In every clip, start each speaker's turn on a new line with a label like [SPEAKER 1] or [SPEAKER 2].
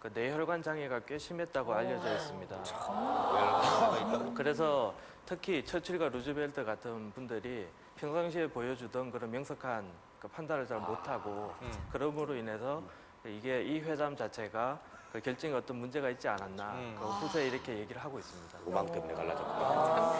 [SPEAKER 1] 그 뇌혈관 장애가 꽤 심했다고 알려져 있습니다. 그래서 특히 처칠과 루즈벨트 같은 분들이 평상시에 보여주던 그런 명석한 그 판단을 잘 못하고 그럼으로 인해서 이게 이 회담 자체가 그 결정에 어떤 문제가 있지 않았나 그 후세에 이렇게 얘기를 하고 있습니다.
[SPEAKER 2] 오방 때문에 갈라졌구나.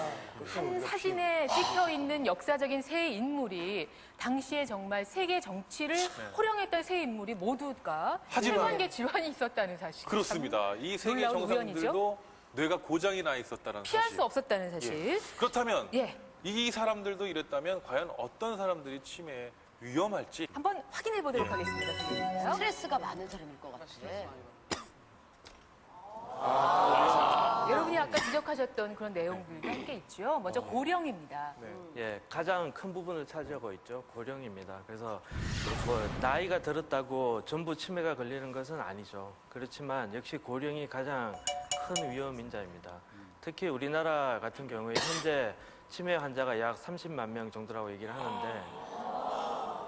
[SPEAKER 3] 한 사진에 찍혀 있는 역사적인 세 인물이 당시에 정말 세계 정치를 호령했던 세 인물이 모두가 혈관계 질환이 있었다는 사실.
[SPEAKER 4] 그렇습니다. 이 세계
[SPEAKER 3] 놀라운
[SPEAKER 4] 정상들도 뇌가 고장이 나 있었다는
[SPEAKER 3] 피할
[SPEAKER 4] 사실.
[SPEAKER 3] 수 없었다는 사실.
[SPEAKER 4] 그렇다면
[SPEAKER 3] 예.
[SPEAKER 4] 이 사람들도 이랬다면 과연 어떤 사람들이 치매에 위험할지
[SPEAKER 3] 한번 확인해 보도록 하겠습니다. 선생님께요.
[SPEAKER 5] 스트레스가 많은 사람일 것 같아.
[SPEAKER 3] 여러분이 아까 지적하셨던 그런 내용들도 함께 있죠. 먼저 고령입니다.
[SPEAKER 1] 예, 가장 큰 부분을 차지하고 있죠. 고령입니다. 그래서 뭐 나이가 들었다고 전부 치매가 걸리는 것은 아니죠. 그렇지만 역시 고령이 가장 큰 위험 인자입니다. 특히 우리나라 같은 경우에 현재 치매 환자가 약 30만 명 정도라고 얘기를 하는데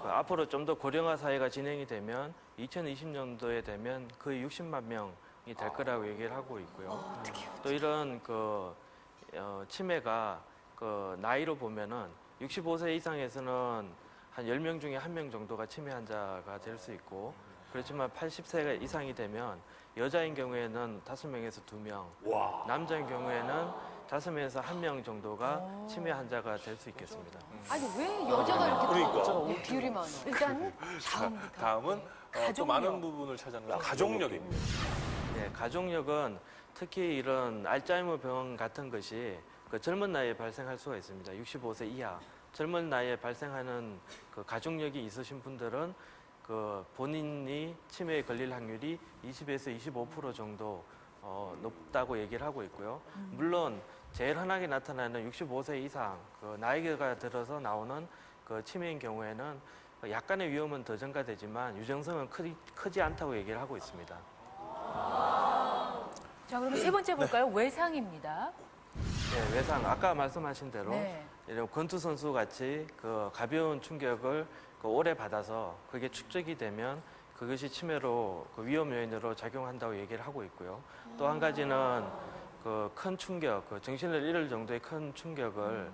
[SPEAKER 1] 앞으로 좀 더 고령화 사회가 진행이 되면 2020년도에 되면 거의 60만 명이 될 거라고 얘기를 하고 있고요. 또 이런 치매가 나이로 보면은 65세 이상에서는 한 10명 중에 1명 정도가 치매 환자가 될 수 있고 그렇지만 80세 이상이 되면 여자인 경우에는 5명에서 2명, 남자인 경우에는 5명에서 1명 정도가 치매 환자가 될 수 있겠습니다.
[SPEAKER 5] 아니 왜 여자가 이렇게 비율이 많아?
[SPEAKER 3] 일단 다음부터.
[SPEAKER 4] 다음은 또
[SPEAKER 3] 가족력.
[SPEAKER 4] 많은 부분을 차지하는 가족력입니다.
[SPEAKER 1] 네, 가족력은 특히 이런 알츠하이머 병 같은 것이 그 젊은 나이에 발생할 수가 있습니다. 65세 이하 젊은 나이에 발생하는 그 가족력이 있으신 분들은 그 본인이 치매에 걸릴 확률이 20에서 25% 정도 높다고 얘기를 하고 있고요. 물론 제일 흔하게 나타나는 65세 이상 그 나이가 들어서 나오는 그 치매인 경우에는 약간의 위험은 더 증가되지만 유정성은 크지 않다고 얘기를 하고 있습니다.
[SPEAKER 3] 자, 그럼 세 번째 볼까요? 외상입니다.
[SPEAKER 1] 네, 외상 아까 말씀하신 대로
[SPEAKER 3] 네.
[SPEAKER 1] 이런 권투 선수 같이 그 가벼운 충격을 오래 받아서 그게 축적이 되면 그것이 치매로 그 위험 요인으로 작용한다고 얘기를 하고 있고요. 또 한 가지는 그 큰 충격, 그 정신을 잃을 정도의 큰 충격을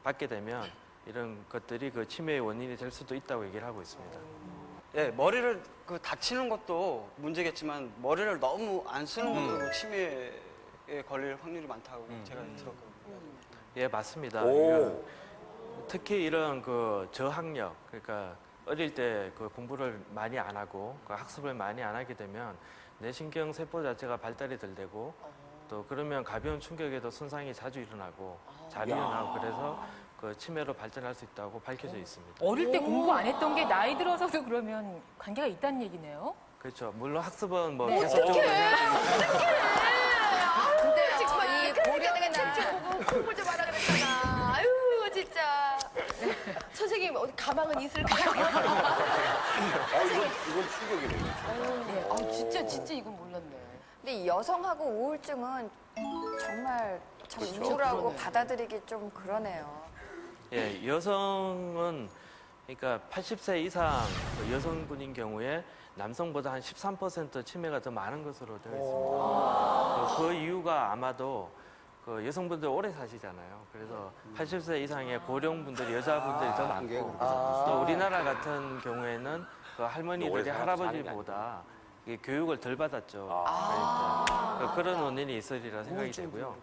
[SPEAKER 1] 받게 되면 이런 것들이 그 치매의 원인이 될 수도 있다고 얘기를 하고 있습니다.
[SPEAKER 6] 예, 머리를 다치는 것도 문제겠지만 머리를 너무 안 쓰는 것도 치매에 걸릴 확률이 많다고 제가 들었거든요.
[SPEAKER 1] 예, 맞습니다.
[SPEAKER 2] 오.
[SPEAKER 1] 특히 이런 그 저학력, 그러니까 어릴 때 그 공부를 많이 안 하고 그 학습을 많이 안 하게 되면 뇌신경 세포 자체가 발달이 덜 되고 또 그러면 가벼운 충격에도 손상이 자주 일어나고 잘 일어나고 그래서 그 치매로 발전할 수 있다고 밝혀져 있습니다.
[SPEAKER 3] 어릴 때 공부 안 했던 게 나이 들어서도 그러면 관계가 있다는 얘기네요.
[SPEAKER 1] 그렇죠. 물론 학습은 뭐
[SPEAKER 3] 네.
[SPEAKER 1] 계속적으로 해야
[SPEAKER 5] 근데 정말 이 고령의 나 공부 좀 하라 그랬잖아. 아유 진짜. 선생님 어디 가방은 있을까요?
[SPEAKER 2] 이건 충격이네요.
[SPEAKER 5] 아 진짜 이건 몰랐네.
[SPEAKER 7] 근데 이 여성하고 우울증은 정말 참 우울하고 받아들이기 좀 그러네요.
[SPEAKER 1] 예, 여성은 그러니까 80세 이상 그 여성분인 경우에 남성보다 한 13% 치매가 더 많은 것으로 되어 있습니다. 그 이유가 아마도 그 여성분들 오래 사시잖아요. 그래서 80세 이상의 고령분들, 여자분들이 더 많고 또 우리나라 같은 경우에는 그 할머니들이 할아버지보다 이게 교육을 덜 받았죠. 그러니까 그런 원인이 있으리라 생각이 되고요.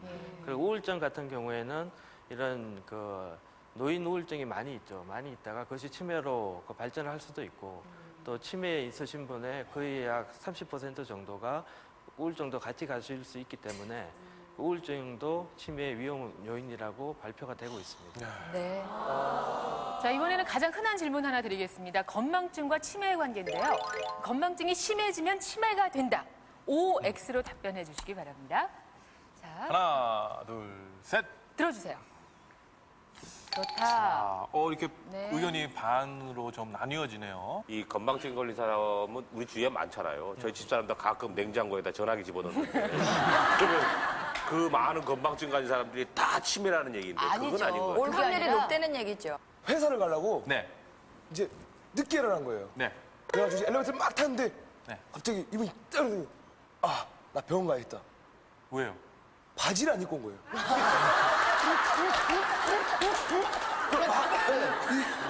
[SPEAKER 1] 그리고 우울증 같은 경우에는 이런 그 노인 우울증이 많이 있죠. 많이 있다가 그것이 치매로 발전할 수도 있고 또 치매에 있으신 분의 거의 약 30% 정도가 우울증도 같이 가실 수 있기 때문에 우울증도 치매의 위험 요인이라고 발표가 되고 있습니다.
[SPEAKER 3] 네. 자, 이번에는 가장 흔한 질문 하나 드리겠습니다. 건망증과 치매의 관계인데요. 건망증이 심해지면 치매가 된다. OX로 답변해 주시기 바랍니다. 자,
[SPEAKER 4] 하나, 둘, 셋.
[SPEAKER 3] 들어주세요. 그렇다.
[SPEAKER 4] 아, 이렇게
[SPEAKER 3] 네.
[SPEAKER 4] 의견이 반으로 좀 나뉘어지네요.
[SPEAKER 2] 이 건망증 걸린 사람은 우리 주위에 많잖아요. 저희 집사람도 가끔 냉장고에다 전화기 집어넣는데. 그러면 그 많은 건망증 가진 사람들이 다 치매라는 얘기인데 그건
[SPEAKER 5] 아니죠.
[SPEAKER 2] 아닌 것 같아요.
[SPEAKER 7] 올
[SPEAKER 5] 그게
[SPEAKER 7] 확률이
[SPEAKER 5] 아니라-
[SPEAKER 7] 높다는 얘기죠.
[SPEAKER 8] 회사를 가려고
[SPEAKER 4] 네,
[SPEAKER 8] 이제 늦게 일어난 거예요.
[SPEAKER 4] 네.
[SPEAKER 8] 그래가지고 이제 엘리베이터를 막 탔는데
[SPEAKER 4] 네.
[SPEAKER 8] 갑자기 이분이 따르더니 아, 나 병원 가야겠다.
[SPEAKER 4] 왜요?
[SPEAKER 8] 바지를 안 입고 온 거예요.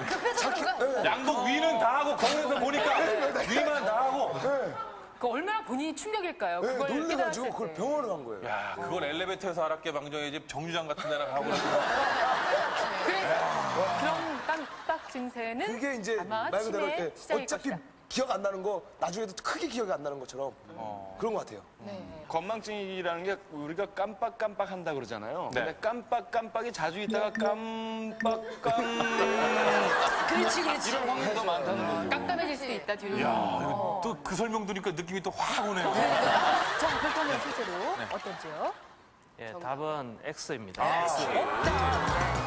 [SPEAKER 5] 급해서 그런가?
[SPEAKER 4] 양복 위는 다 하고 거울에서 보니까 위만 다 하고.
[SPEAKER 3] 그 얼마나 본인이 충격일까요?
[SPEAKER 8] 네,
[SPEAKER 3] 그걸
[SPEAKER 8] 놀래가지고
[SPEAKER 3] 깨달았을
[SPEAKER 8] 그걸
[SPEAKER 3] 때.
[SPEAKER 8] 병원을 간 거예요.
[SPEAKER 4] 야, 그걸 엘리베이터에서 알았게 방정희 집 정류장 같은 데나 가고 나서
[SPEAKER 3] 그래서 그런 깜빡 증세는
[SPEAKER 8] 그게 이제
[SPEAKER 3] 아마
[SPEAKER 8] 말 그대로
[SPEAKER 3] 치매의 시작일
[SPEAKER 8] 어차피
[SPEAKER 3] 것이다.
[SPEAKER 8] 기억 안 나는 거 나중에도 크게 기억이 안 나는 것처럼 그런 것 같아요.
[SPEAKER 9] 건망증이라는 게 우리가 깜빡깜빡 한다 그러잖아요.
[SPEAKER 4] 네.
[SPEAKER 9] 근데 깜빡깜빡이 자주 있다가
[SPEAKER 5] 그렇지, 그렇지.
[SPEAKER 9] 이런 확률이 더 많다는 거죠.
[SPEAKER 3] 깜깜해질 수도 있다, 뒤로.
[SPEAKER 4] 또 그 설명 들으니까 느낌이 또 확 오네요.
[SPEAKER 3] 자, 그렇다면 실제로 어떤지요?
[SPEAKER 1] 예, 답은 X입니다.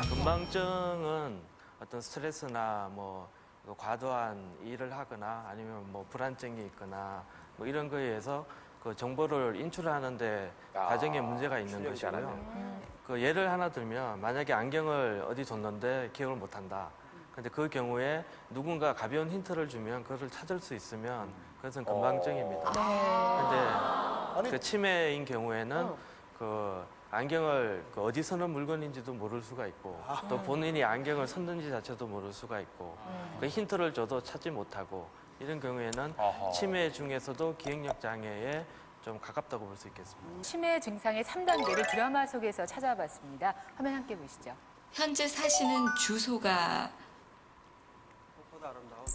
[SPEAKER 1] 건망증은 어떤 스트레스나 뭐 과도한 일을 하거나 아니면 뭐 불안증이 있거나 뭐 이런 거에 의해서 그 정보를 인출하는데 과정에 문제가 있는
[SPEAKER 2] 출력이 잘
[SPEAKER 1] 것이고요.
[SPEAKER 2] 안
[SPEAKER 1] 그 예를 하나 들면 만약에 안경을 어디 뒀는데 기억을 못 한다. 근데 그 경우에 누군가 가벼운 힌트를 주면 그것을 찾을 수 있으면 그것은 건망증입니다. 근데 그 치매인 경우에는 그 안경을 그 어디 서는 물건인지도 모를 수가 있고 또 본인이 안경을 썼는지 자체도 모를 수가 있고 그 힌트를 줘도 찾지 못하고 이런 경우에는 치매 중에서도 기억력 장애에 좀 가깝다고 볼 수 있겠습니다.
[SPEAKER 3] 치매 증상의 3단계를 드라마 속에서 찾아봤습니다. 화면 함께 보시죠.
[SPEAKER 10] 현재 사시는 주소가
[SPEAKER 6] 무엇보다 아름다운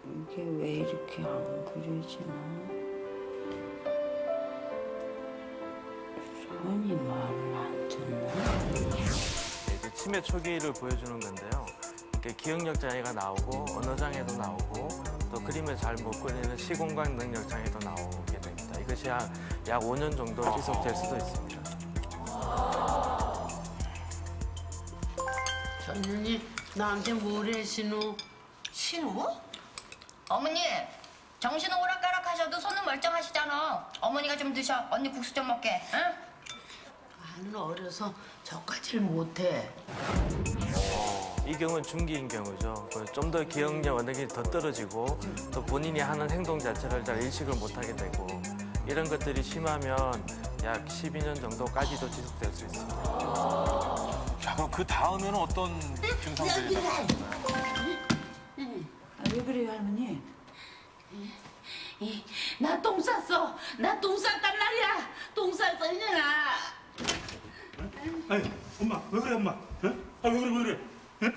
[SPEAKER 10] 이게 왜 이렇게 안 그려지나? 손이 마음에 안 드나?
[SPEAKER 1] 이제 치매 초기를 보여주는 건데요. 이렇게 기억력 장애가 나오고 언어 장애도 나오고 또 그림을 잘 못 그리는 시공간 능력 장애도 나오게 됩니다. 이것이 약 5년 정도 지속될 수도 있습니다.
[SPEAKER 11] 전년이 나한테 뭐래 신호?
[SPEAKER 5] 신우? 어머니, 정신은 오락가락하셔도 손은 멀쩡하시잖아. 어머니가 좀 드셔. 언니 국수 좀 먹게. 응?
[SPEAKER 11] 나는 어려서 저까지를 못해.
[SPEAKER 1] 이 경우는 중기인 경우죠. 좀 더 기억력 어느 게 더 떨어지고 또 본인이 하는 행동 자체를 잘 인식을 못하게 되고 이런 것들이 심하면 약 12년 정도까지도 지속될 수 있습니다.
[SPEAKER 4] 자, 그럼 그 다음에는 어떤 증상들이 나타나요?
[SPEAKER 10] 왜 그래요, 할머니?
[SPEAKER 11] 나 똥 쌌어. 나 똥 쌌단 말이야. 똥 쌌어 이년아.
[SPEAKER 12] 아니, 엄마, 왜 그래, 엄마? 어? 아, 왜 그래? 응?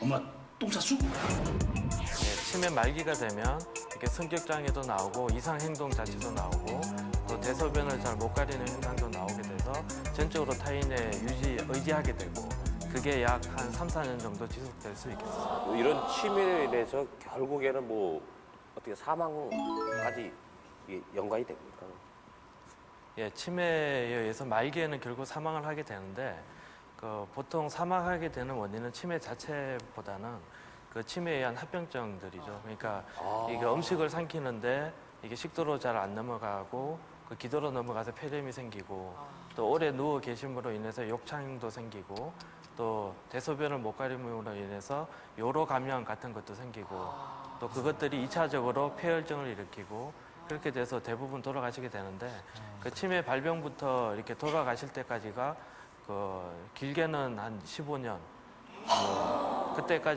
[SPEAKER 12] 엄마, 똥 쌌어?
[SPEAKER 1] 예, 치매 말기가 되면 이렇게 성격 장애도 나오고 이상 행동 자체도 나오고 또 대소변을 잘 못 가리는 현상도 나오게 돼서 전적으로 타인에 의지하게 되고 그게 약 한 3, 4년 정도 지속될 수 있겠습니다.
[SPEAKER 2] 이런 치매로 인해서 결국에는 뭐 어떻게 사망까지 이게 연관이 됩니까?
[SPEAKER 1] 예, 치매에 의해서 말기에는 결국 사망을 하게 되는데 그 보통 사망하게 되는 원인은 치매 자체보다는 그 치매에 의한 합병증들이죠. 그러니까 이게 음식을 삼키는데 이게 식도로 잘 안 넘어가고 그 기도로 넘어가서 폐렴이 생기고 또 오래 누워 계심으로 인해서 욕창도 생기고 또 대소변을 못 가림으로 인해서 요로 감염 같은 것도 생기고 또 그것들이 2차적으로 폐혈증을 일으키고 그렇게 돼서 대부분 돌아가시게 되는데 그 치매 발병부터 이렇게 돌아가실 때까지가 그 길게는 한 15년 그때까지